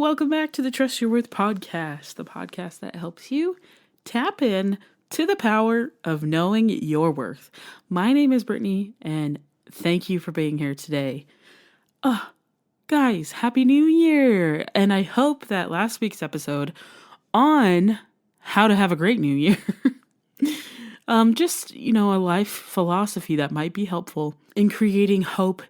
welcome back to the Trust Your Worth podcast, the podcast that helps you tap in to the power of knowing your worth. My name is Brittany, and thank you for being here today. Guys, Happy New Year! And I hope that last week's episode on how to have a great new year, just, a life philosophy that might be helpful in creating hope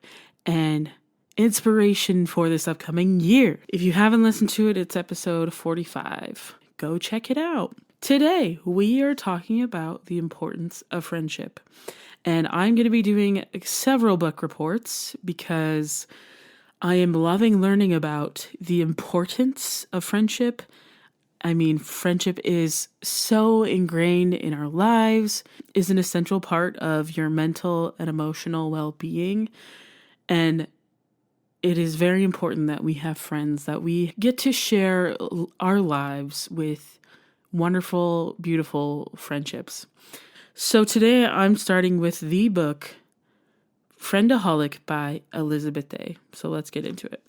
and inspiration for this upcoming year. If you haven't listened to it, it's episode 45. Go check it out. Today, we are talking about the importance of friendship. And I'm going to be doing several book reports because I am loving learning about the importance of friendship. I mean, friendship is so ingrained in our lives, is an essential part of your mental and emotional well-being. And it is very important that we have friends, that we get to share our lives with wonderful, beautiful friendships. So today I'm starting with the book Friendaholic by Elizabeth Day. So let's get into it.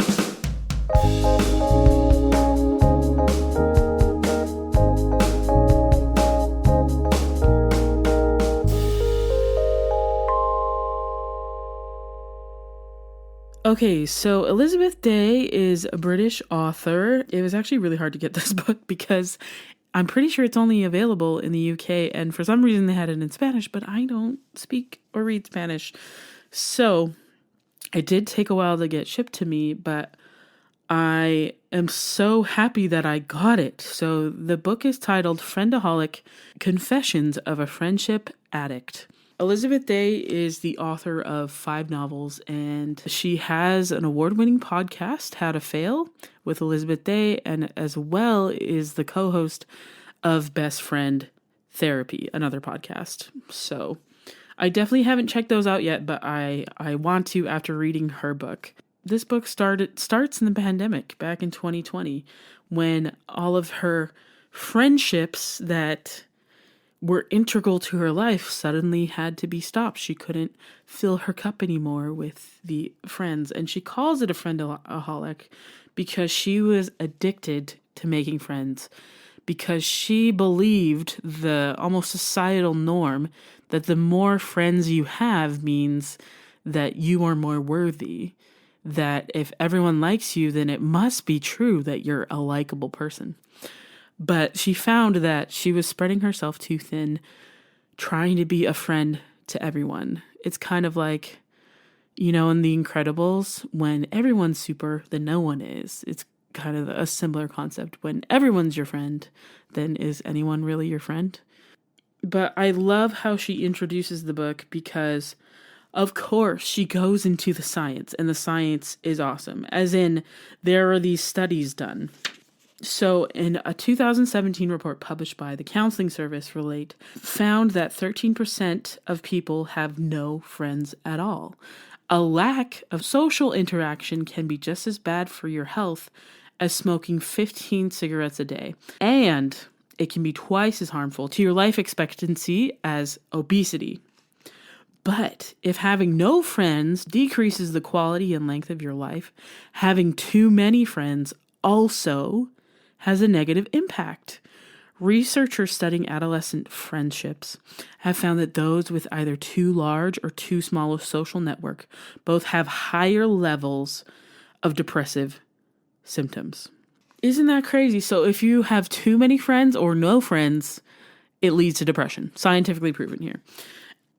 Okay, so Elizabeth Day is a British author. It was actually really hard to get this book because I'm pretty sure it's only available in the UK, and for some reason they had it in Spanish, but I don't speak or read Spanish. So it did take a while to get shipped to me, but I am so happy that I got it. So the book is titled Friendaholic: Confessions of a Friendship Addict. Elizabeth Day is the author of 5 novels, and she has an award-winning podcast, How to Fail, with Elizabeth Day, and as well is the co-host of Best Friend Therapy, another podcast. So I definitely haven't checked those out yet, but I want to after reading her book. This book starts in the pandemic back in 2020 when all of her friendships that were integral to her life suddenly had to be stopped. She couldn't fill her cup anymore with the friends. And she calls it a friendaholic because she was addicted to making friends, because she believed the almost societal norm that the more friends you have means that you are more worthy, that if everyone likes you, then it must be true that you're a likable person. But she found that she was spreading herself too thin, trying to be a friend to everyone. It's kind of like, in The Incredibles, when everyone's super, then no one is. It's kind of a similar concept. When everyone's your friend, then is anyone really your friend? But I love how she introduces the book because, of course, she goes into the science, and the science is awesome. As in, there are these studies done. So in a 2017 report published by the counseling service Relate, found that 13% of people have no friends at all. A lack of social interaction can be just as bad for your health as smoking 15 cigarettes a day. And it can be twice as harmful to your life expectancy as obesity. But if having no friends decreases the quality and length of your life, having too many friends also has a negative impact. Researchers studying adolescent friendships have found that those with either too large or too small a social network both have higher levels of depressive symptoms. Isn't that crazy? So if you have too many friends or no friends, it leads to depression. Scientifically proven here.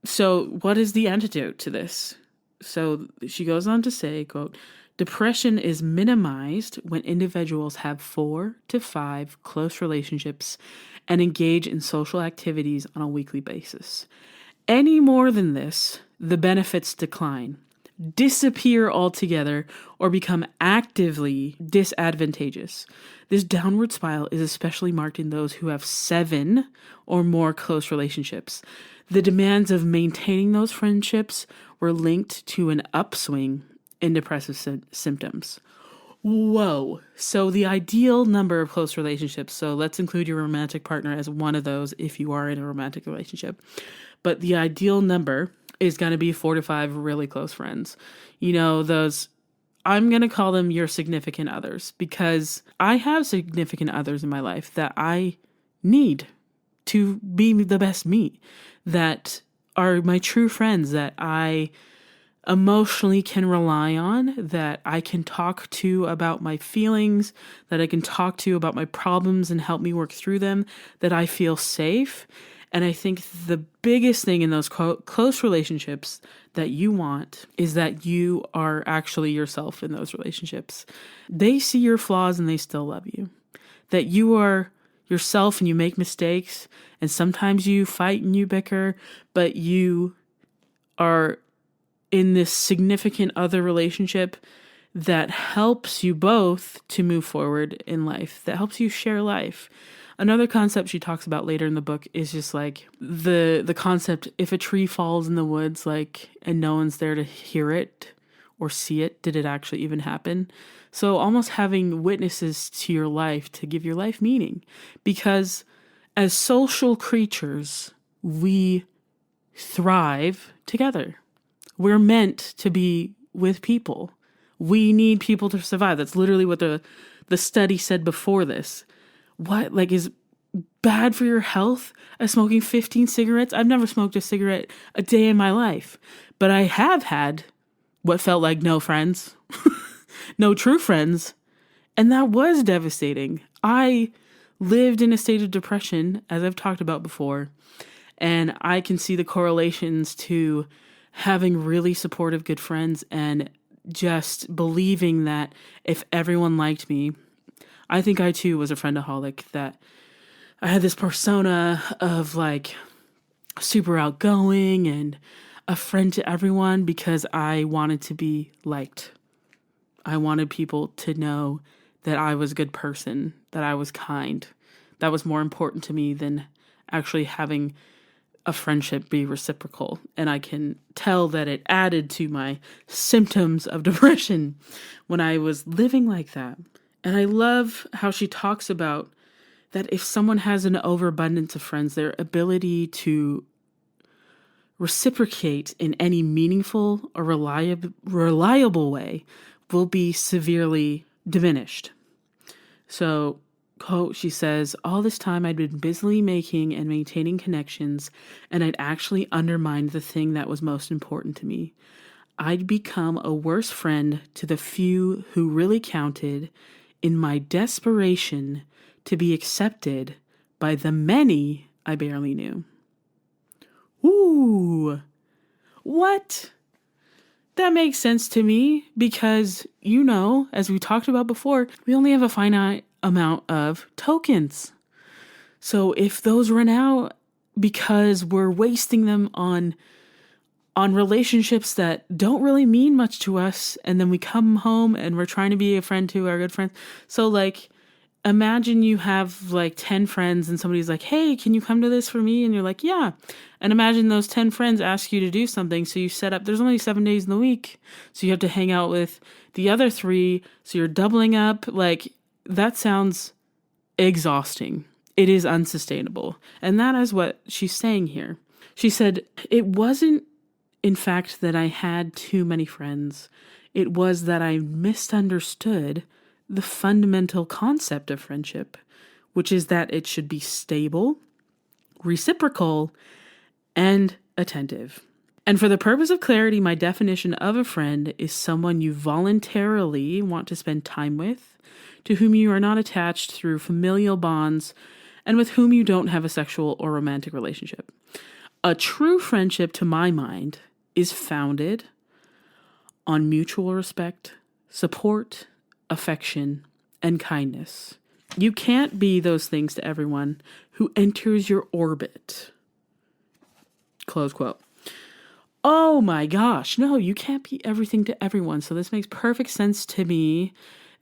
So what is the antidote to this? So she goes on to say, quote, depression is minimized when individuals have 4 to 5 close relationships and engage in social activities on a weekly basis. Any more than this, the benefits decline, disappear altogether, or become actively disadvantageous. This downward spiral is especially marked in those who have 7 or more close relationships. The demands of maintaining those friendships were linked to an upswing in depressive symptoms. Whoa. So the ideal number of close relationships, so let's include your romantic partner as one of those if you are in a romantic relationship. But the ideal number is going to be 4 to 5 really close friends. Those I'm going to call them your significant others, because I have significant others in my life that I need to be the best me, that are my true friends, that I emotionally can rely on, that I can talk to about my feelings, that I can talk to about my problems and help me work through them, that I feel safe. And I think the biggest thing in those close relationships that you want is that you are actually yourself in those relationships. They see your flaws and they still love you. That you are yourself and you make mistakes, and sometimes you fight and you bicker, but you are in this significant other relationship that helps you both to move forward in life, that helps you share life. Another concept she talks about later in the book is just like the concept, if a tree falls in the woods, like, and no one's there to hear it or see it, did it actually even happen? So almost having witnesses to your life to give your life meaning, because as social creatures, we thrive together. We're meant to be with people. We need people to survive. That's literally what the study said before this. What, like, is bad for your health as smoking 15 cigarettes? I've never smoked a cigarette a day in my life, but I have had what felt like no friends, no true friends. And that was devastating. I lived in a state of depression, as I've talked about before, and I can see the correlations to having really supportive, good friends and just believing that if everyone liked me, I think I too was a friendaholic, that I had this persona of like super outgoing and a friend to everyone because I wanted to be liked. I wanted people to know that I was a good person, that I was kind. That was more important to me than actually having a friendship be reciprocal. And I can tell that it added to my symptoms of depression when I was living like that. And I love how she talks about that if someone has an overabundance of friends, their ability to reciprocate in any meaningful or reliable way will be severely diminished. So, quote, she says, all this time I'd been busily making and maintaining connections, and I'd actually undermined the thing that was most important to me. I'd become a worse friend to the few who really counted in my desperation to be accepted by the many I barely knew. Ooh, what? That makes sense to me because, you know, as we talked about before, we only have a finite amount of tokens. So if those run out because we're wasting them on relationships that don't really mean much to us, and then we come home and we're trying to be a friend to our good friends. So like, imagine you have like 10 friends and somebody's like, hey, can you come to this for me? And you're like, yeah. And imagine those 10 friends ask you to do something. So you set up, there's only 7 days in the week. So you have to hang out with the other 3. So you're doubling up. Like, that sounds exhausting. It is unsustainable. And that is what she's saying here. She said, it wasn't, in fact, that I had too many friends. It was that I misunderstood the fundamental concept of friendship, which is that it should be stable, reciprocal, and attentive. And for the purpose of clarity, my definition of a friend is someone you voluntarily want to spend time with, to whom you are not attached through familial bonds, and with whom you don't have a sexual or romantic relationship. A true friendship, to my mind, is founded on mutual respect, support, affection, and kindness. You can't be those things to everyone who enters your orbit. Close quote. Oh my gosh, no, you can't be everything to everyone. So this makes perfect sense to me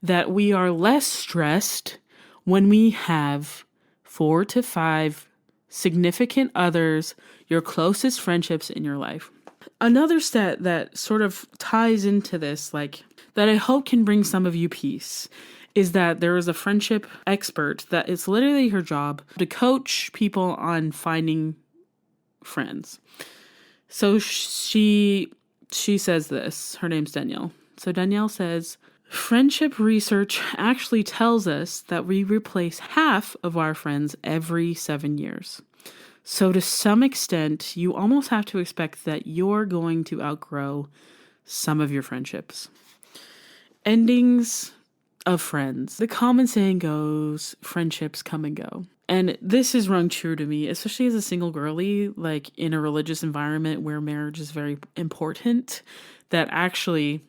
that we are less stressed when we have 4 to 5 significant others, your closest friendships in your life. Another stat that sort of ties into this, like, that I hope can bring some of you peace, is that there is a friendship expert that it's literally her job to coach people on finding friends. So she says this, her name's Danielle. So Danielle says, friendship research actually tells us that we replace half of our friends every 7 years. So to some extent, you almost have to expect that you're going to outgrow some of your friendships. Endings of friends. The common saying goes, friendships come and go. And this is rung true to me, especially as a single girly, like in a religious environment where marriage is very important, that actually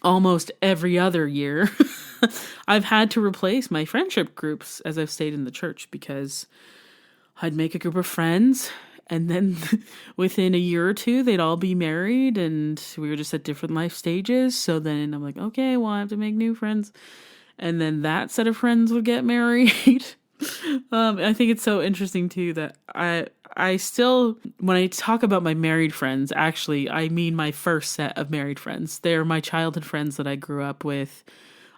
almost every other year I've had to replace my friendship groups as I've stayed in the church, because I'd make a group of friends and then within a year or two, they'd all be married and we were just at different life stages. So then I'm like, okay, well, I have to make new friends. And then that set of friends would get married. I think it's so interesting too that I still, when I talk about my married friends, actually, I mean my first set of married friends. They're my childhood friends that I grew up with.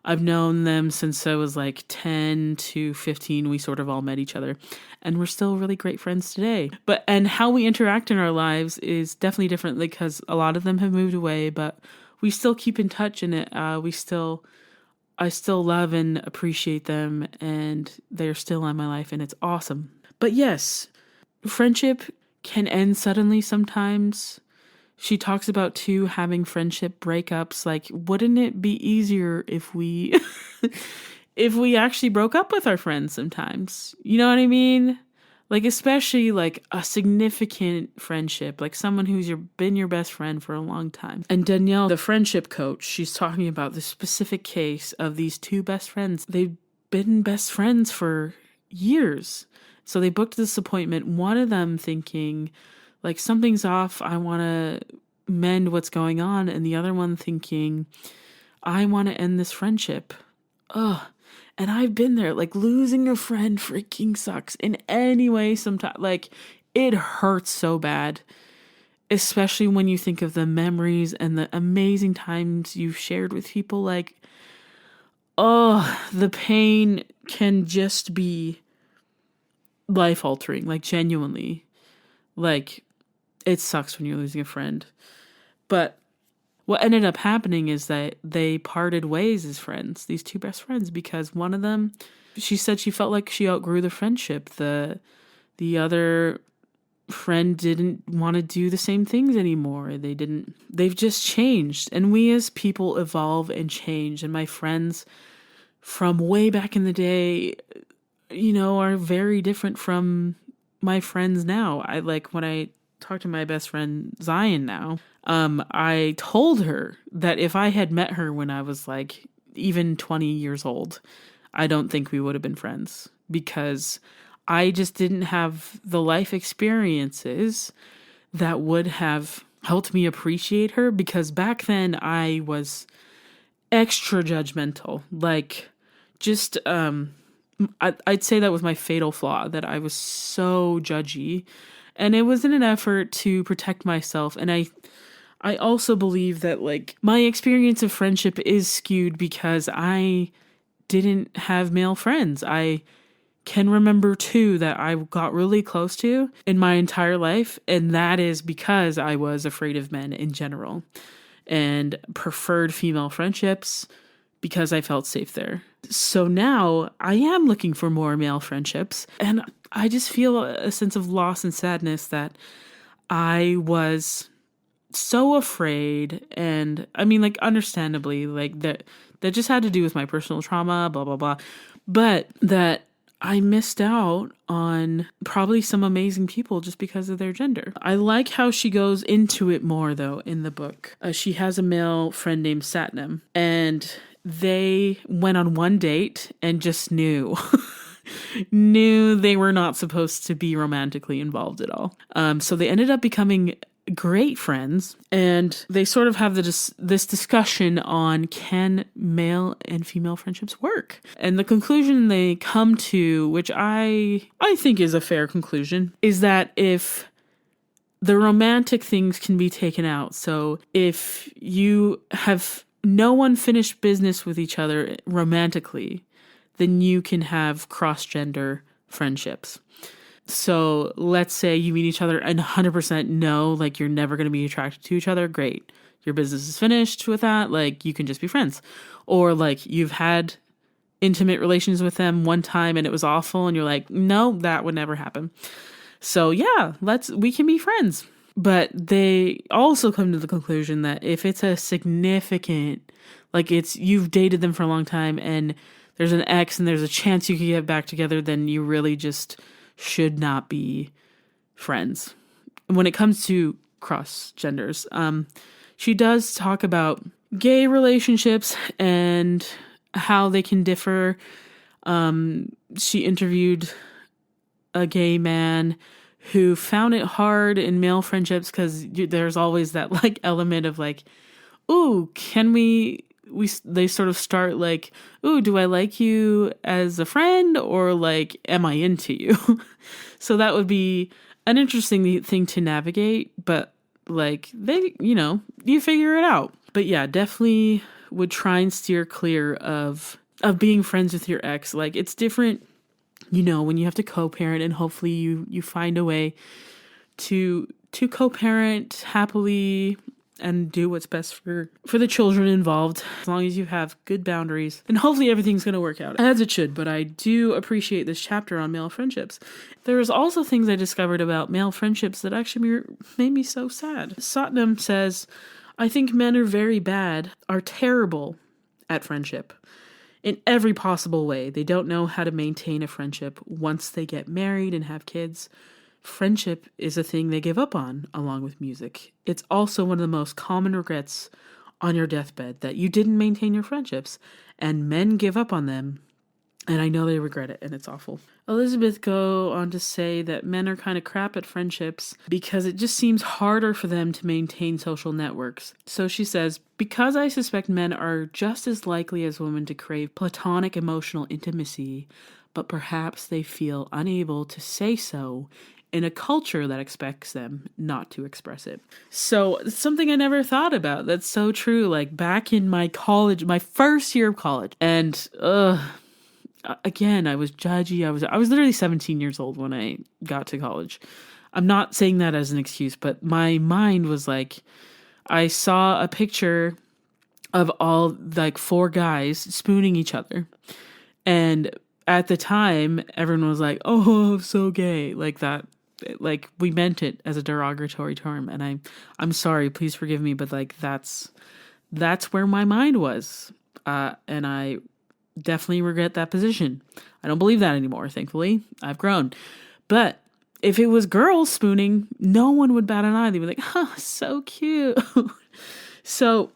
I've known them since I was like 10 to 15. We sort of all met each other and we're still really great friends today. And how we interact in our lives is definitely different because a lot of them have moved away, but we still keep in touch in it. I still love and appreciate them and they're still in my life and it's awesome. But yes, friendship can end suddenly sometimes. She talks about too having friendship breakups. Like, wouldn't it be easier if we if we actually broke up with our friends sometimes? You know what I mean? Like, especially like a significant friendship, like someone who's been your best friend for a long time. And Danielle, the friendship coach, she's talking about the specific case of these two best friends. They've been best friends for years. So they booked this appointment, one of them thinking, like, something's off, I want to mend what's going on. And the other one thinking, I want to end this friendship. Ugh. And I've been there, like, losing a friend freaking sucks in any way sometimes. Like, it hurts so bad. Especially when you think of the memories and the amazing times you've shared with people. Like, oh, the pain can just be life-altering, like, genuinely. Like, it sucks when you're losing a friend. But what ended up happening is that they parted ways as friends, these two best friends, because one of them, she said she felt like she outgrew the friendship. The other friend didn't want to do the same things anymore. They've just changed. And we as people evolve and change. And my friends from way back in the day, you know, are very different from my friends now. When I talk to my best friend Zion now, I told her that if I had met her when I was like even 20 years old, I don't think we would have been friends, because I just didn't have the life experiences that would have helped me appreciate her, because back then I was extra judgmental. Like, just I'd say that was my fatal flaw, that I was so judgy. And it was in an effort to protect myself. And I also believe that, like, my experience of friendship is skewed because I didn't have male friends. I can remember two that I got really close to in my entire life. And that is because I was afraid of men in general and preferred female friendships because I felt safe there. So now I am looking for more male friendships, and I just feel a sense of loss and sadness that I was so afraid. And I mean, like, understandably, like that just had to do with my personal trauma, blah, blah, blah. But that I missed out on probably some amazing people just because of their gender. I like how she goes into it more, though, in the book. She has a male friend named Satnam, and they went on one date and just knew they were not supposed to be romantically involved at all. So they ended up becoming great friends, and they sort of have this discussion on, can male and female friendships work? And the conclusion they come to, which I think is a fair conclusion, is that if the romantic things can be taken out, so if you have no unfinished business with each other romantically, then you can have cross-gender friendships. So let's say you meet each other and 100% know, like, you're never going to be attracted to each other. Great. your business is finished with that, like you can just be friends. Or like you've had intimate relations with them one time and it was awful and you're like, no, that would never happen. So yeah, we can be friends. But they also come to the conclusion that if it's a significant, like you've dated them for a long time and there's an ex and there's a chance you could get back together, then you really just should not be friends. When it comes to cross genders, she does talk about gay relationships and how they can differ. She interviewed a gay man who found it hard in male friendships because there's always that like element of like, ooh, can they sort of start like, ooh, do I like you as a friend or like, am I into you? So that would be an interesting thing to navigate, but like you figure it out. But yeah, definitely would try and steer clear of being friends with your ex. Like it's different, when you have to co-parent, and hopefully you find a way to co-parent happily and do what's best for the children involved, as long as you have good boundaries. And hopefully everything's going to work out as it should. But I do appreciate this chapter on male friendships. There's also things I discovered about male friendships that actually made me so sad. Satnam says, I think men are terrible at friendship. In every possible way. They don't know how to maintain a friendship once they get married and have kids. Friendship is a thing they give up on, along with music. It's also one of the most common regrets on your deathbed, that you didn't maintain your friendships, and men give up on them, and I know they regret it, and it's awful. Elizabeth go on to say that men are kind of crap at friendships because it just seems harder for them to maintain social networks. So she says, because I suspect men are just as likely as women to crave platonic emotional intimacy, but perhaps they feel unable to say so in a culture that expects them not to express it. So it's something I never thought about. That's so true. Like back in my first year of college, and again, I was judgy. I was literally 17 years old when I got to college. I'm not saying that as an excuse, but my mind was like, I saw a picture of all like 4 guys spooning each other. And at the time, everyone was like, oh, so gay. Like that, like we meant it as a derogatory term. And I'm sorry, please forgive me. But like, that's where my mind was. And I definitely regret that position. I don't believe that anymore, thankfully. I've grown. But if it was girls spooning, no one would bat an eye. They'd be like, oh, so cute. So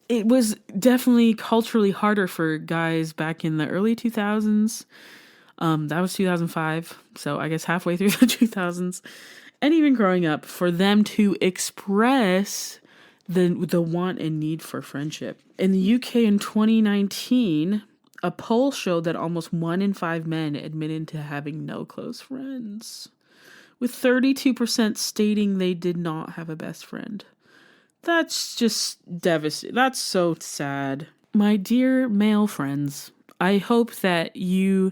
it was definitely culturally harder for guys back in the early 2000s. That was 2005. So I guess halfway through the 2000s. And even growing up, for them to express the want and need for friendship. In the UK in 2019, a poll showed that almost 1 in 5 men admitted to having no close friends, with 32% stating they did not have a best friend. That's just devastating. That's so sad. My dear male friends, I hope that you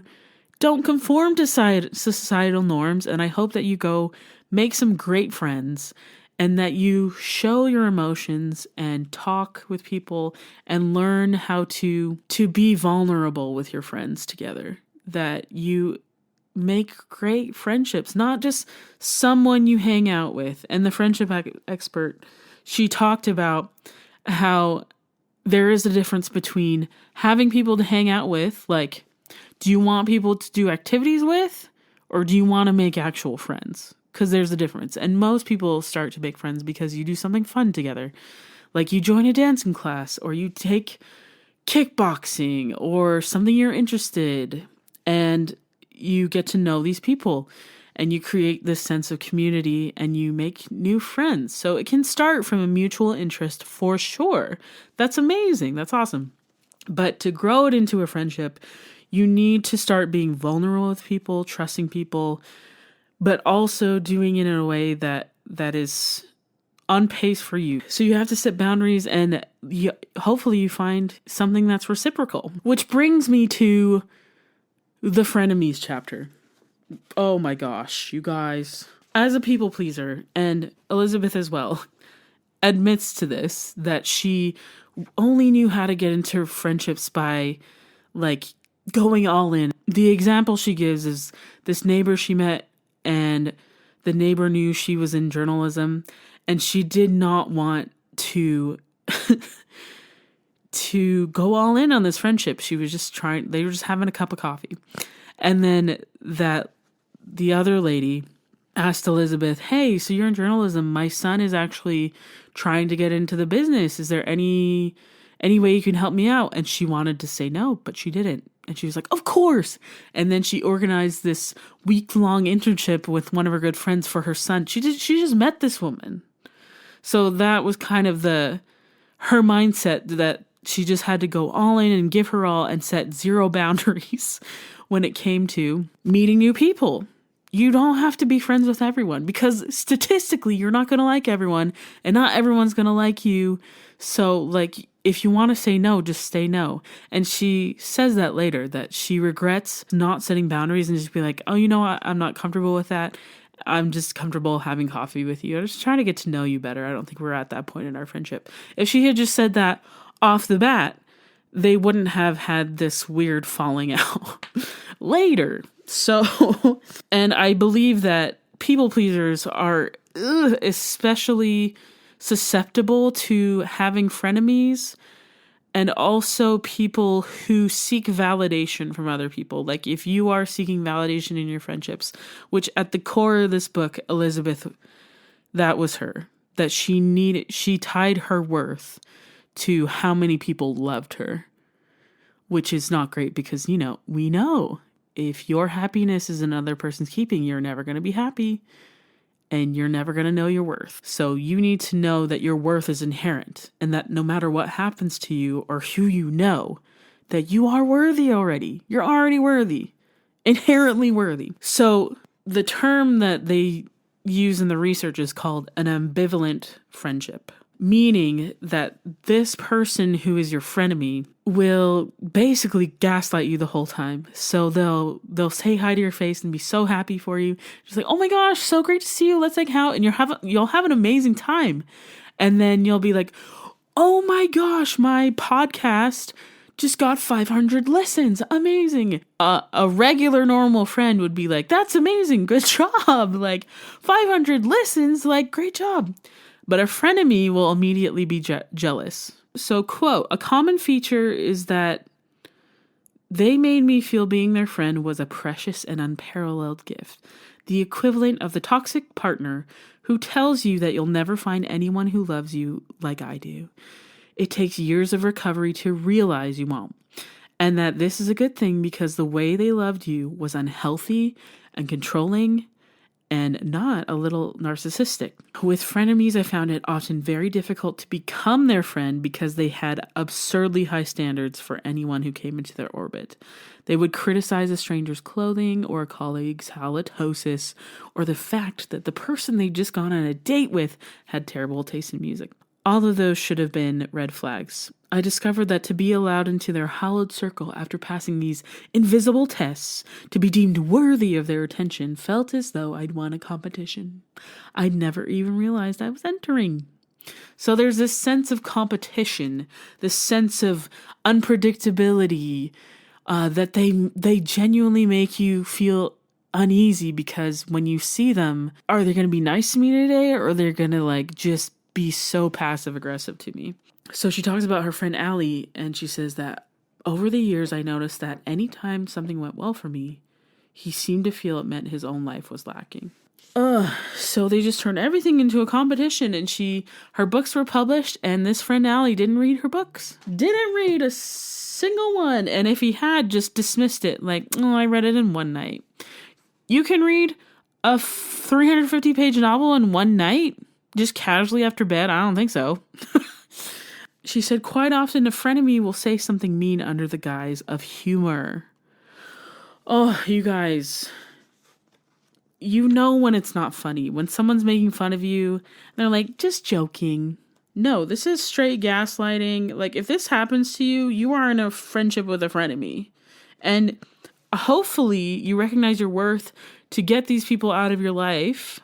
don't conform to societal norms, and I hope that you go make some great friends, and that you show your emotions and talk with people and learn how to be vulnerable with your friends together. That you make great friendships, not just someone you hang out with. And the friendship expert, she talked about how there is a difference between having people to hang out with, like, do you want people to do activities with, or do you want to make actual friends? Because there's a difference. And most people start to make friends because you do something fun together. Like you join a dancing class, or you take kickboxing, or something you're interested, and you get to know these people, and you create this sense of community, and you make new friends. So it can start from a mutual interest for sure. That's amazing. That's awesome. But to grow it into a friendship, you need to start being vulnerable with people, trusting people, but also doing it in a way that is on pace for you. So you have to set boundaries, and hopefully you find something that's reciprocal. Which brings me to the frenemies chapter. Oh my gosh, you guys. As a people pleaser, and Elizabeth as well, admits to this, that she only knew how to get into friendships by like going all in. The example she gives is this neighbor she met, and the neighbor knew she was in journalism, and she did not want to to go all in on this friendship. She was just they were just having a cup of coffee. And then the other lady asked Elizabeth, "Hey, so you're in journalism. My son is actually trying to get into the business. Is there any way you can help me out?" And she wanted to say no, but she didn't. And she was like, "Of course." And then she organized this week-long internship with one of her good friends for her son. She just met this woman. So that was kind of her mindset, that she just had to go all in and give her all and set zero boundaries when it came to meeting new people. You don't have to be friends with everyone, because statistically you're not going to like everyone, and not everyone's going to like you. So like, if you want to say no, just say no. And she says that later, that she regrets not setting boundaries and just be like, "Oh, you know what? I'm not comfortable with that. I'm just comfortable having coffee with you. I'm just trying to get to know you better. I don't think we're at that point in our friendship." If she had just said that off the bat, they wouldn't have had this weird falling out later. So, and I believe that people pleasers are especially susceptible to having frenemies, and also people who seek validation from other people. Like if you are seeking validation in your friendships, which at the core of this book, Elizabeth, that was her, that she tied her worth to how many people loved her, which is not great, because, we know if your happiness is another person's keeping, you're never going to be happy, and you're never going to know your worth. So you need to know that your worth is inherent, and that no matter what happens to you or who you know, that you are worthy already. You're already worthy, inherently worthy. So the term that they use in the research is called an ambivalent friendship, meaning that this person who is your frenemy will basically gaslight you the whole time. So they'll say hi to your face and be so happy for you, just like, "Oh my gosh, so great to see you. Let's hang out," and you'll have an amazing time. And then you'll be like, "Oh my gosh, my podcast just got 500 listens. Amazing." A regular normal friend would be like, "That's amazing. Good job. Like 500 listens, like great job." But a frenemy will immediately be jealous. So, quote, "A common feature is that they made me feel being their friend was a precious and unparalleled gift. The equivalent of the toxic partner who tells you that you'll never find anyone who loves you like I do. It takes years of recovery to realize you won't. And that this is a good thing because the way they loved you was unhealthy and controlling and not a little narcissistic. With frenemies, I found it often very difficult to become their friend because they had absurdly high standards for anyone who came into their orbit. They would criticize a stranger's clothing or a colleague's halitosis or the fact that the person they'd just gone on a date with had terrible taste in music. All of those should have been red flags. I discovered that to be allowed into their hallowed circle after passing these invisible tests, to be deemed worthy of their attention, felt as though I'd won a competition I'd never even realized I was entering. So there's this sense of competition, this sense of unpredictability, that they genuinely make you feel uneasy, because when you see them, are they going to be nice to me today, or are they going to just be so passive aggressive to me? So she talks about her friend Allie, and she says that over the years, I noticed that anytime something went well for me, he seemed to feel it meant his own life was lacking. So they just turned everything into a competition, and her books were published, and this friend Allie didn't read her books. Didn't read a single one. And if he had, just dismissed it. I read it in one night. You can read a 350-page novel in one night? Just casually after bed? I don't think so. She said, quite often a frenemy will say something mean under the guise of humor. Oh, you guys, you know when it's not funny. When someone's making fun of you, they're like, just joking. No, this is straight gaslighting. If this happens to you, you are in a friendship with a frenemy. And hopefully you recognize your worth to get these people out of your life.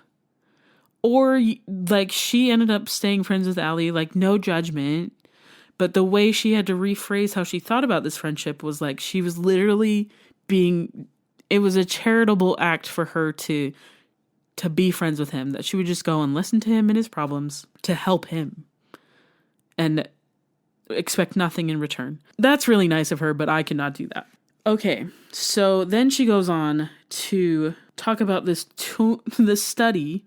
Or like she ended up staying friends with Allie, like no judgment. But the way she had to rephrase how she thought about this friendship was like she was literally it was a charitable act for her to be friends with him, that she would just go and listen to him and his problems to help him and expect nothing in return. That's really nice of her, but I cannot do that. Okay, so then she goes on to talk about this study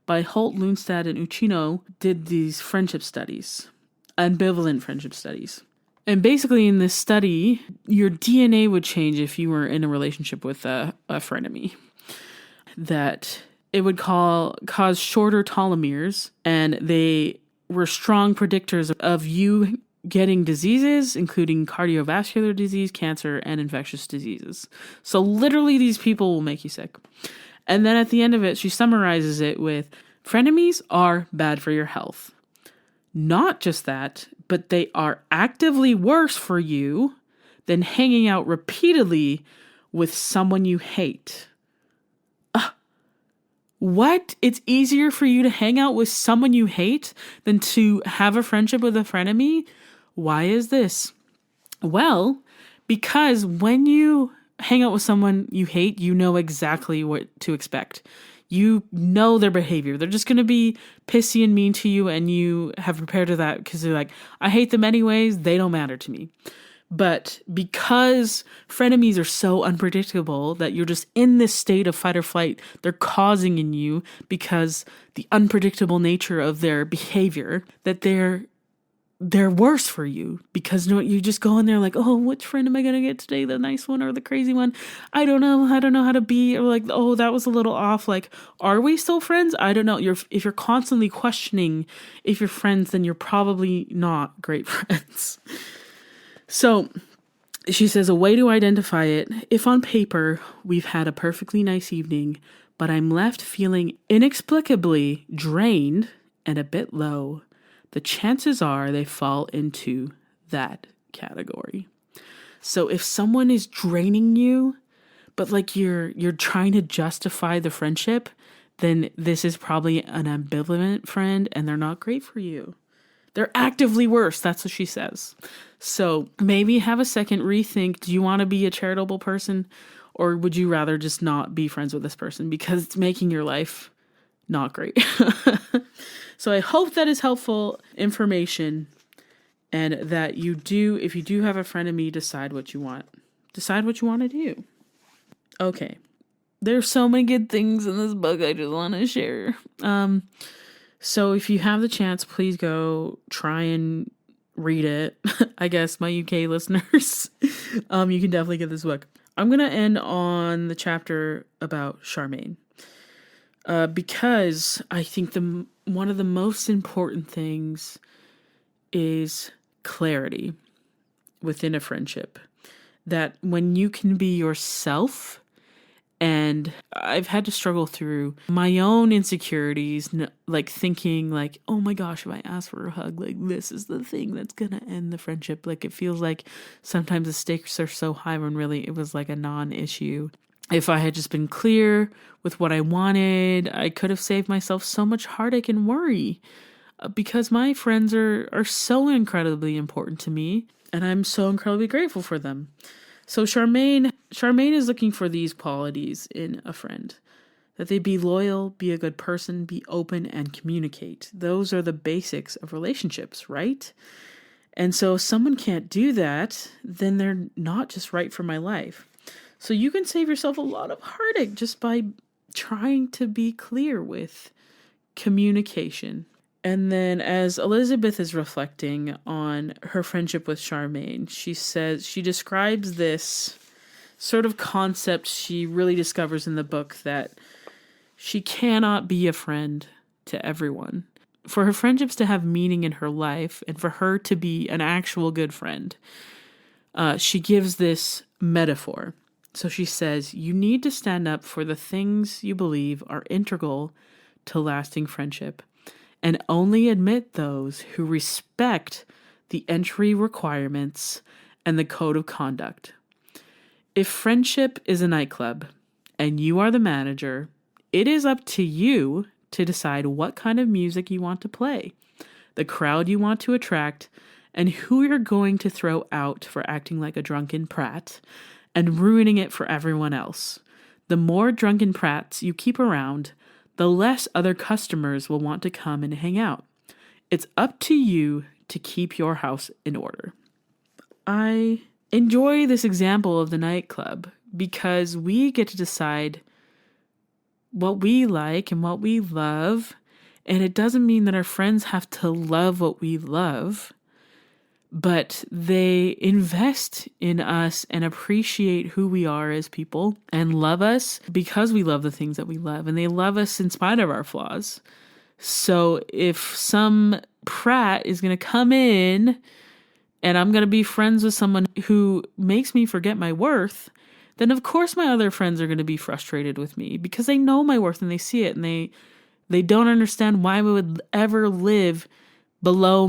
by Holt, Lundstad, and Uchino did these friendship studies, ambivalent friendship studies. And basically in this study, your DNA would change if you were in a relationship with a frenemy. That it would cause shorter telomeres, and they were strong predictors of you getting diseases, including cardiovascular disease, cancer, and infectious diseases. So literally these people will make you sick. And then at the end of it, she summarizes it with, frenemies are bad for your health. Not just that, but they are actively worse for you than hanging out repeatedly with someone you hate. What? It's easier for you to hang out with someone you hate than to have a friendship with a frenemy? Why is this? Well, because when you hang out with someone you hate, you know exactly what to expect. You know their behavior. They're just going to be pissy and mean to you, and you have prepared to that because they're like, I hate them anyways. They don't matter to me. But because frenemies are so unpredictable that you're just in this state of fight or flight, they're causing in you because the unpredictable nature of their behavior, that they're worse for you, because you just go in there like, oh, which friend am I going to get today? The nice one or the crazy one? I don't know how to be, or like, oh, that was a little off. Like, are we still friends? I don't know. If you're constantly questioning if you're friends, then you're probably not great friends. So she says, a way to identify it: if on paper we've had a perfectly nice evening, but I'm left feeling inexplicably drained and a bit low, the chances are they fall into that category. So if someone is draining you, but like you're trying to justify the friendship, then this is probably an ambivalent friend and they're not great for you. They're actively worse. That's what she says. So maybe have a second rethink. Do you want to be a charitable person, or would you rather just not be friends with this person because it's making your life not great? So I hope that is helpful information, and that if you do have a frenemy, decide what you want. Decide what you want to do. Okay. There's so many good things in this book I just want to share. So if you have the chance, please go try and read it. I guess my UK listeners, you can definitely get this book. I'm going to end on the chapter about Charmaine. Because I think one of the most important things is clarity within a friendship. That when you can be yourself, and I've had to struggle through my own insecurities, like thinking like, oh my gosh, if I ask for a hug, like this is the thing that's going to end the friendship. Like it feels like sometimes the stakes are so high when really it was like a non-issue. If I had just been clear with what I wanted, I could have saved myself so much heartache and worry, because my friends are so incredibly important to me, and I'm so incredibly grateful for them. So Charmaine is looking for these qualities in a friend: that they be loyal, be a good person, be open, and communicate. Those are the basics of relationships, right? And so if someone can't do that, then they're not just right for my life. So you can save yourself a lot of heartache just by trying to be clear with communication. And then as Elizabeth is reflecting on her friendship with Charmaine, she describes this sort of concept she really discovers in the book, that she cannot be a friend to everyone. For her friendships to have meaning in her life and for her to be an actual good friend, she gives this metaphor. So she says, you need to stand up for the things you believe are integral to lasting friendship, and only admit those who respect the entry requirements and the code of conduct. If friendship is a nightclub and you are the manager, it is up to you to decide what kind of music you want to play, the crowd you want to attract, and who you're going to throw out for acting like a drunken prat and ruining it for everyone else. The more drunken prats you keep around, the less other customers will want to come and hang out. It's up to you to keep your house in order. I enjoy this example of the nightclub because we get to decide what we like and what we love. And it doesn't mean that our friends have to love what we love, but they invest in us and appreciate who we are as people and love us because we love the things that we love. And they love us in spite of our flaws. So if some prat is going to come in and I'm going to be friends with someone who makes me forget my worth, then of course my other friends are going to be frustrated with me because they know my worth and they see it and they don't understand why I would ever live below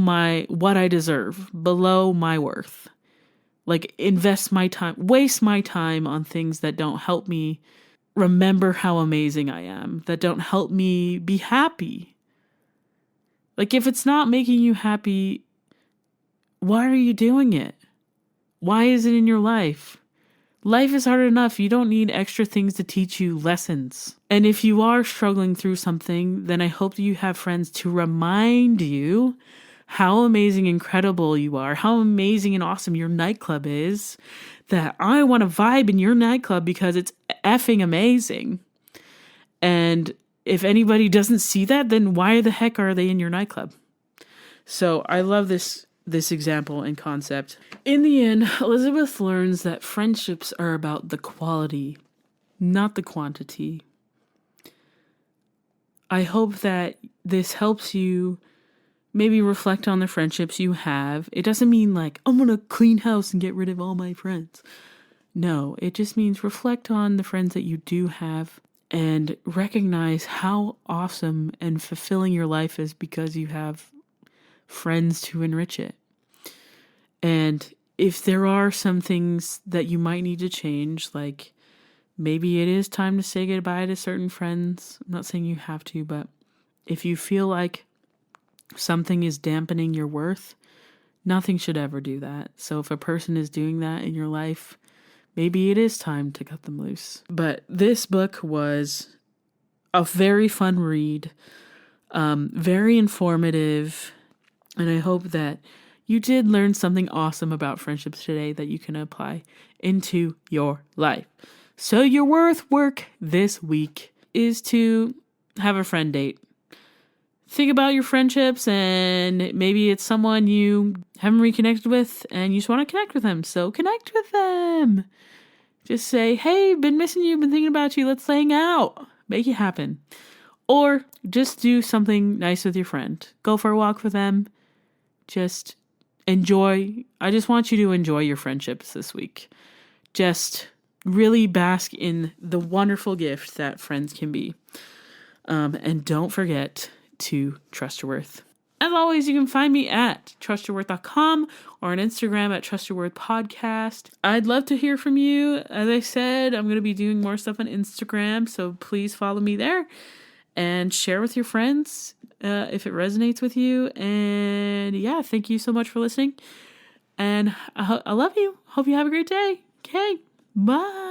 what I deserve, below my worth. Like invest my time, waste my time on things that don't help me remember how amazing I am, that don't help me be happy. Like if it's not making you happy, why are you doing it? Why is it in your life? Life is hard enough. You don't need extra things to teach you lessons. And if you are struggling through something, then I hope that you have friends to remind you how amazing, incredible you are, how amazing and awesome your nightclub is, that I want to vibe in your nightclub because it's effing amazing. And if anybody doesn't see that, then why the heck are they in your nightclub? So I love this example and concept. In the end, Elizabeth learns that friendships are about the quality, not the quantity. I hope that this helps you maybe reflect on the friendships you have. It doesn't mean like, I'm going to clean house and get rid of all my friends. No, it just means reflect on the friends that you do have and recognize how awesome and fulfilling your life is because you have friends to enrich it. And if there are some things that you might need to change, like maybe it is time to say goodbye to certain friends. I'm not saying you have to, but if you feel like something is dampening your worth, nothing should ever do that. So if a person is doing that in your life, maybe it is time to cut them loose. But this book was a very fun read, very informative. And I hope that you did learn something awesome about friendships today that you can apply into your life. So your work this week is to have a friend date. Think about your friendships and maybe it's someone you haven't reconnected with and you just want to connect with them. So connect with them. Just say, hey, been missing you, been thinking about you. Let's hang out. Make it happen. Or just do something nice with your friend. Go for a walk with them. Just enjoy. I just want you to enjoy your friendships this week. Just really bask in the wonderful gift that friends can be. And don't forget to trust your worth. As always, you can find me at trustyourworth.com or on Instagram at trustyourworthpodcast. I'd love to hear from you. As I said, I'm going to be doing more stuff on Instagram, so please follow me there and share with your friends if it resonates with you. And yeah, thank you so much for listening. And I love you. Hope you have a great day. Okay, bye.